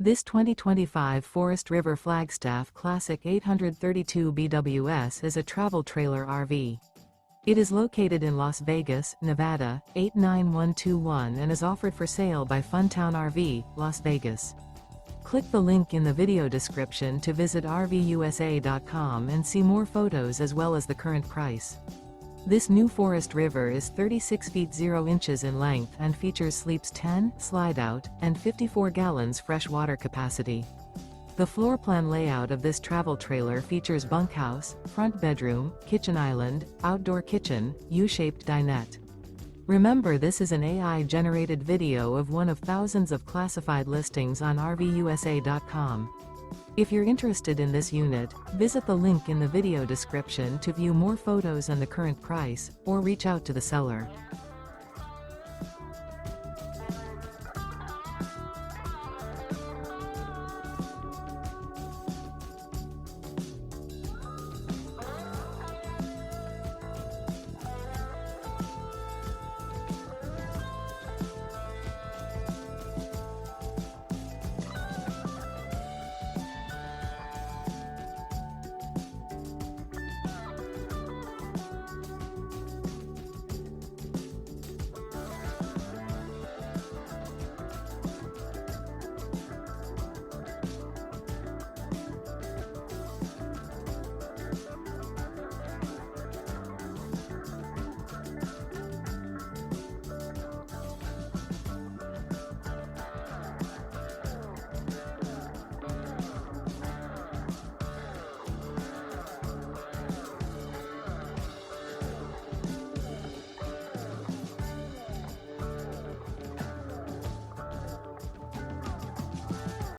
This 2025 Forest River Flagstaff Classic 832 BWS is a travel trailer RV. It is located in Las Vegas, Nevada, 89121 and is offered for sale by Funtown RV, Las Vegas. Click the link in the video description to visit RVUSA.com and see more photos as well as the current price. This new Forest River is 36 feet 0 inches in length and features sleeps 10, slide-out, and 54 gallons fresh water capacity. The floor plan layout of this travel trailer features bunkhouse, front bedroom, kitchen island, outdoor kitchen, U-shaped dinette. Remember, this is an AI-generated video of one of thousands of classified listings on RVUSA.com. If you're interested in this unit, visit the link in the video description to view more photos and the current price, or reach out to the seller.